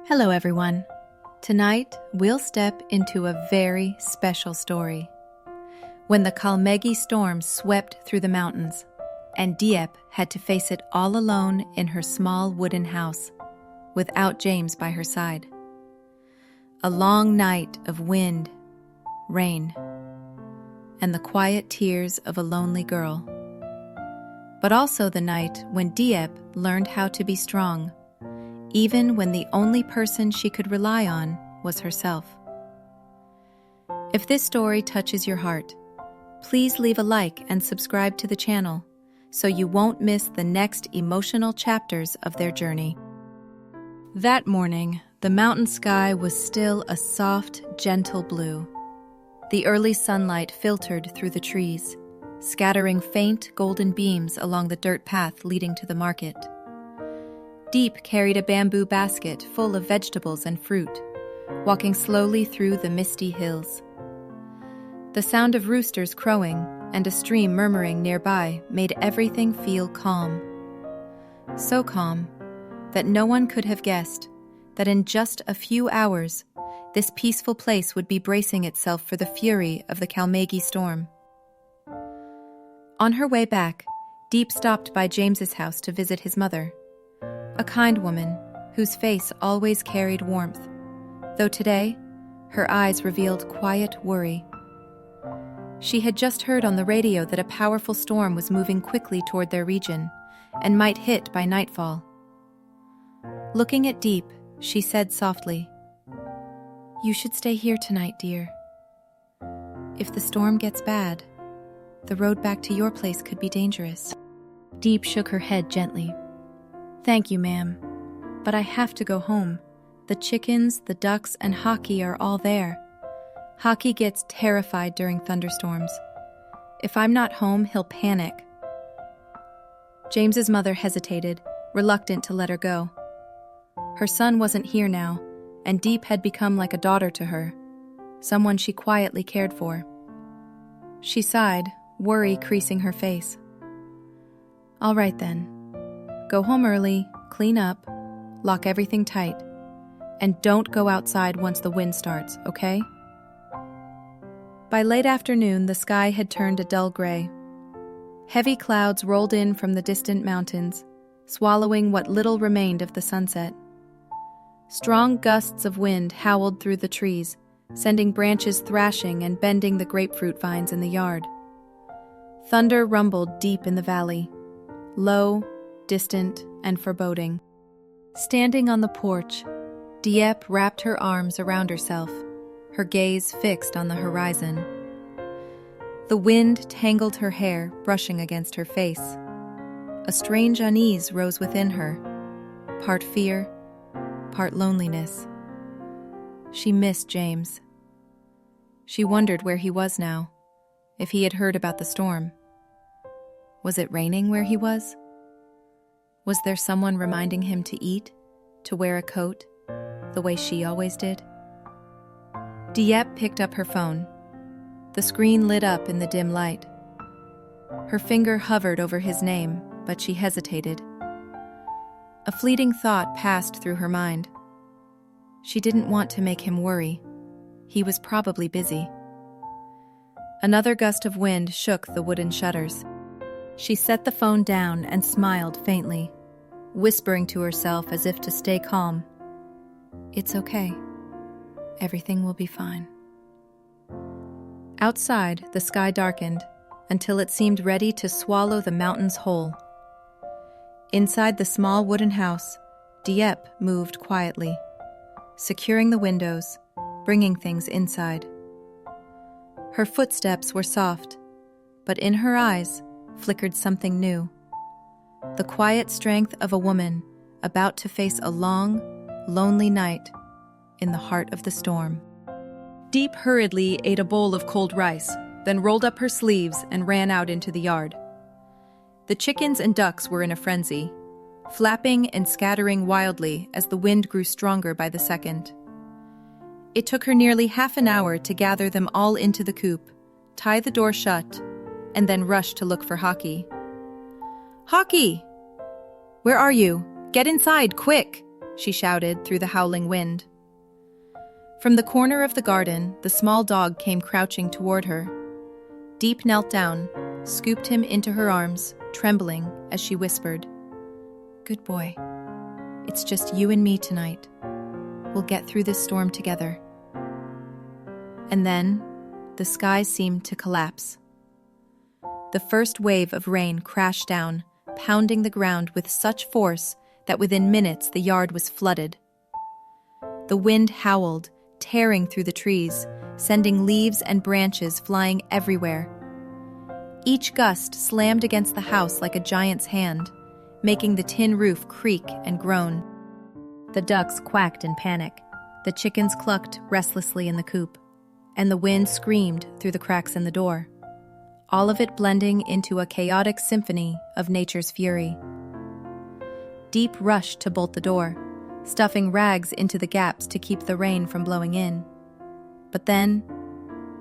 Hello everyone. Tonight we'll step into a very special story. When the Kalmaegi storm swept through the mountains, and Diep had to face it all alone in her small wooden house, without James by her side. A long night of wind, rain, and the quiet tears of a lonely girl. But also the night when Diep learned how to be strong, even when the only person she could rely on was herself. If this story touches your heart, please leave a like and subscribe to the channel so you won't miss the next emotional chapters of their journey. That morning, the mountain sky was still a soft, gentle blue. The early sunlight filtered through the trees, scattering faint golden beams along the dirt path leading to the market. Diep carried a bamboo basket full of vegetables and fruit, walking slowly through the misty hills. The sound of roosters crowing and a stream murmuring nearby made everything feel calm. So calm that no one could have guessed that in just a few hours, this peaceful place would be bracing itself for the fury of the Kalmaegi storm. On her way back, Diep stopped by James's house to visit his mother, a kind woman whose face always carried warmth, though today her eyes revealed quiet worry. She had just heard on the radio that a powerful storm was moving quickly toward their region and might hit by nightfall. Looking at Diep, she said softly, "You should stay here tonight, dear. If the storm gets bad, the road back to your place could be dangerous." Diep shook her head gently. "Thank you, ma'am, but I have to go home. The chickens, the ducks, and Hockey are all there. Hockey gets terrified during thunderstorms. If I'm not home, he'll panic." James's mother hesitated, reluctant to let her go. Her son wasn't here now, and Diep had become like a daughter to her, someone she quietly cared for. She sighed, worry creasing her face. "All right then. Go home early, clean up, lock everything tight, and don't go outside once the wind starts, okay?" By late afternoon, the sky had turned a dull gray. Heavy clouds rolled in from the distant mountains, swallowing what little remained of the sunset. Strong gusts of wind howled through the trees, sending branches thrashing and bending the grapefruit vines in the yard. Thunder rumbled deep in the valley, low, distant, and foreboding. Standing on the porch, Diep wrapped her arms around herself, her gaze fixed on the horizon. The wind tangled her hair, brushing against her face. A strange unease rose within her, part fear, part loneliness. She missed James. She wondered where he was now, if he had heard about the storm. Was it raining where he was? Was there someone reminding him to eat, to wear a coat, the way she always did? Diep picked up her phone. The screen lit up in the dim light. Her finger hovered over his name, but she hesitated. A fleeting thought passed through her mind. She didn't want to make him worry. He was probably busy. Another gust of wind shook the wooden shutters. She set the phone down and smiled faintly, whispering to herself as if to stay calm. "It's okay. Everything will be fine." Outside, the sky darkened until it seemed ready to swallow the mountains whole. Inside the small wooden house, Diep moved quietly, securing the windows, bringing things inside. Her footsteps were soft, but in her eyes flickered something new. The quiet strength of a woman about to face a long, lonely night in the heart of the storm. Diep hurriedly ate a bowl of cold rice, then rolled up her sleeves and ran out into the yard. The chickens and ducks were in a frenzy, flapping and scattering wildly as the wind grew stronger by the second. It took her nearly half an hour to gather them all into the coop, tie the door shut, and then rush to look for Hockey. "Hockey! Where are you? Get inside, quick!" she shouted through the howling wind. From the corner of the garden, the small dog came crouching toward her. Diep knelt down, scooped him into her arms, trembling as she whispered, "Good boy. It's just you and me tonight. We'll get through this storm together." And then, the sky seemed to collapse. The first wave of rain crashed down, pounding the ground with such force that within minutes the yard was flooded. The wind howled, tearing through the trees, sending leaves and branches flying everywhere. Each gust slammed against the house like a giant's hand, making the tin roof creak and groan. The ducks quacked in panic, the chickens clucked restlessly in the coop, and the wind screamed through the cracks in the door, all of it blending into a chaotic symphony of nature's fury. Diep rushed to bolt the door, stuffing rags into the gaps to keep the rain from blowing in. But then,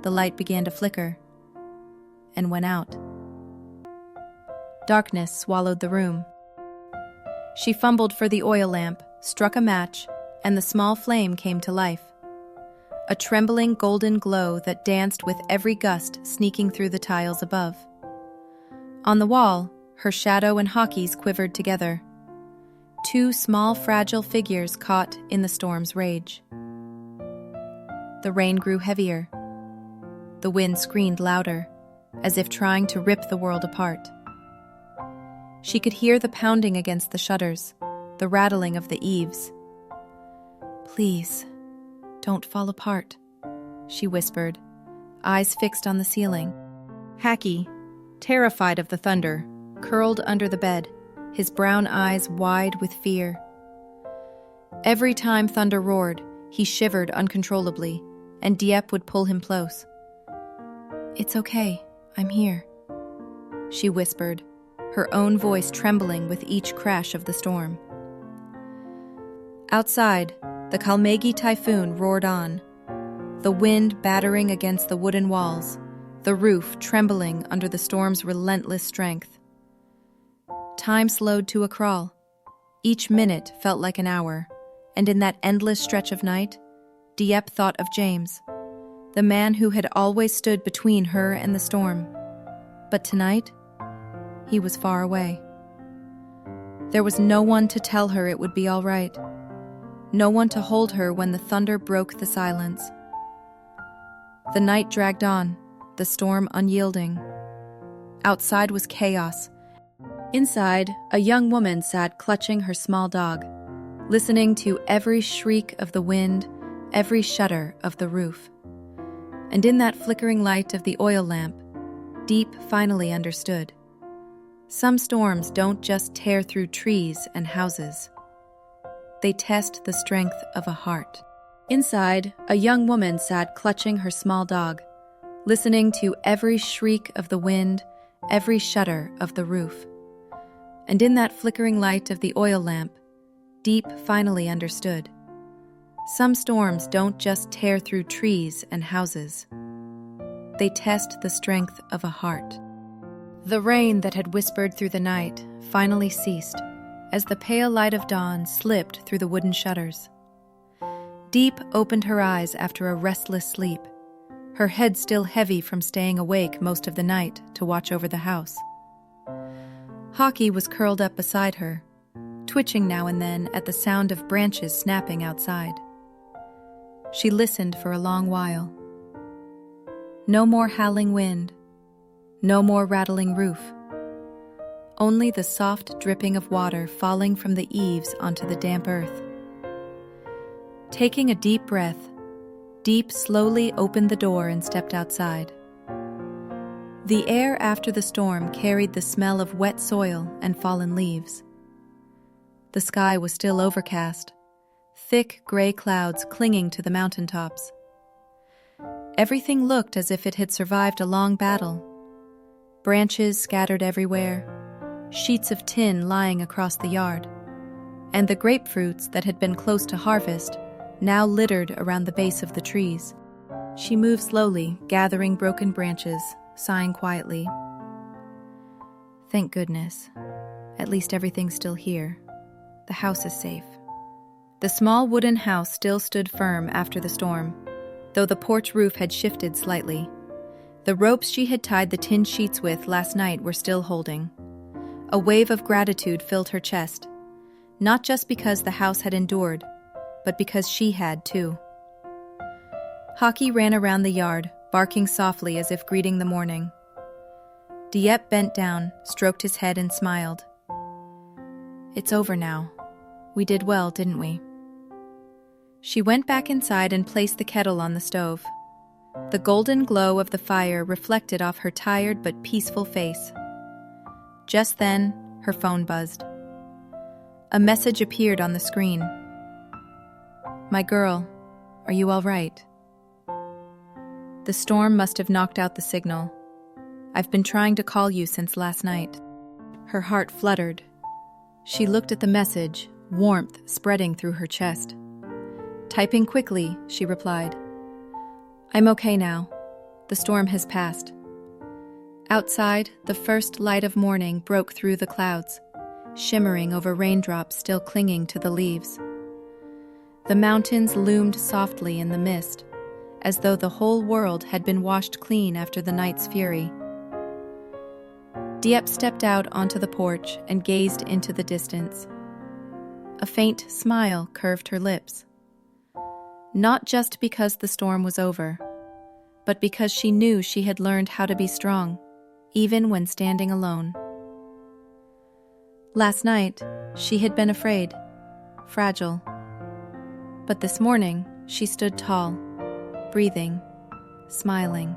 the light began to flicker and went out. Darkness swallowed the room. She fumbled for the oil lamp, struck a match, and the small flame came to life. A trembling golden glow that danced with every gust sneaking through the tiles above. On the wall, her shadow and Hockey's quivered together. Two small, fragile figures caught in the storm's rage. The rain grew heavier. The wind screamed louder, as if trying to rip the world apart. She could hear the pounding against the shutters, the rattling of the eaves. "Please, don't fall apart," she whispered, eyes fixed on the ceiling. Hacky, terrified of the thunder, curled under the bed, his brown eyes wide with fear. Every time thunder roared, he shivered uncontrollably, and Diep would pull him close. "It's okay, I'm here," she whispered, her own voice trembling with each crash of the storm. Outside, the Kalmaegi typhoon roared on, the wind battering against the wooden walls, the roof trembling under the storm's relentless strength. Time slowed to a crawl. Each minute felt like an hour, and in that endless stretch of night, Diep thought of James, the man who had always stood between her and the storm. But tonight, he was far away. There was no one to tell her it would be all right. No one to hold her when the thunder broke the silence. The night dragged on, the storm unyielding. Outside was chaos. Inside, a young woman sat clutching her small dog, listening to every shriek of the wind, every shudder of the roof. And in that flickering light of the oil lamp, Diep finally understood. Some storms don't just tear through trees and houses. They test the strength of a heart. Inside, a young woman sat clutching her small dog, listening to every shriek of the wind, every shudder of the roof. And in that flickering light of the oil lamp, Diep finally understood. Some storms don't just tear through trees and houses. They test the strength of a heart. The rain that had whispered through the night finally ceased as the pale light of dawn slipped through the wooden shutters. Diep opened her eyes after a restless sleep, her head still heavy from staying awake most of the night to watch over the house. Hockey was curled up beside her, twitching now and then at the sound of branches snapping outside. She listened for a long while. No more howling wind, no more rattling roof. Only the soft dripping of water falling from the eaves onto the damp earth. Taking a deep breath, Diep slowly opened the door and stepped outside. The air after the storm carried the smell of wet soil and fallen leaves. The sky was still overcast, thick gray clouds clinging to the mountaintops. Everything looked as if it had survived a long battle. Branches scattered everywhere, sheets of tin lying across the yard, and the grapefruits that had been close to harvest now littered around the base of the trees. She moved slowly, gathering broken branches, sighing quietly. Thank goodness. At least everything's still here. The house is safe. The small wooden house still stood firm after the storm, though the porch roof had shifted slightly. The ropes she had tied the tin sheets with last night were still holding. A wave of gratitude filled her chest, not just because the house had endured, but because she had too. Hockey ran around the yard, barking softly as if greeting the morning. Diep bent down, stroked his head and smiled. "It's over now. We did well, didn't we?" She went back inside and placed the kettle on the stove. The golden glow of the fire reflected off her tired but peaceful face. Just then, her phone buzzed. A message appeared on the screen. "My girl, are you all right?" The storm must have knocked out the signal. "I've been trying to call you since last night." Her heart fluttered. She looked at the message, warmth spreading through her chest. Typing quickly, she replied, "I'm okay now. The storm has passed." Outside, the first light of morning broke through the clouds, shimmering over raindrops still clinging to the leaves. The mountains loomed softly in the mist, as though the whole world had been washed clean after the night's fury. Diep stepped out onto the porch and gazed into the distance. A faint smile curved her lips. Not just because the storm was over, but because she knew she had learned how to be strong, even when standing alone. Last night, she had been afraid, fragile. But this morning, she stood tall, breathing, smiling.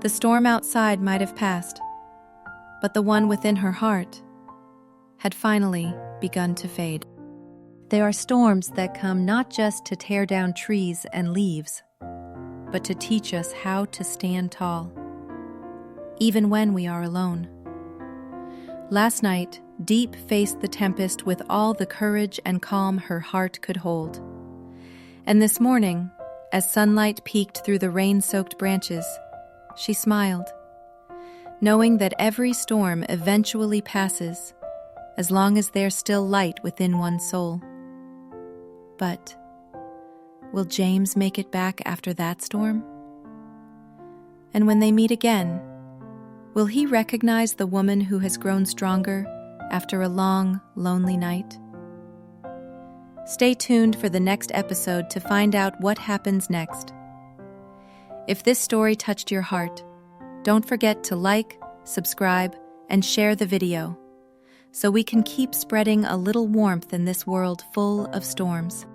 The storm outside might have passed, but the one within her heart had finally begun to fade. There are storms that come not just to tear down trees and leaves, but to teach us how to stand tall, even when we are alone. Last night, Diep faced the tempest with all the courage and calm her heart could hold. And this morning, as sunlight peeked through the rain-soaked branches, she smiled, knowing that every storm eventually passes, as long as there's still light within one's soul. But will James make it back after that storm? And when they meet again, will he recognize the woman who has grown stronger after a long, lonely night? Stay tuned for the next episode to find out what happens next. If this story touched your heart, don't forget to like, subscribe, and share the video, so we can keep spreading a little warmth in this world full of storms.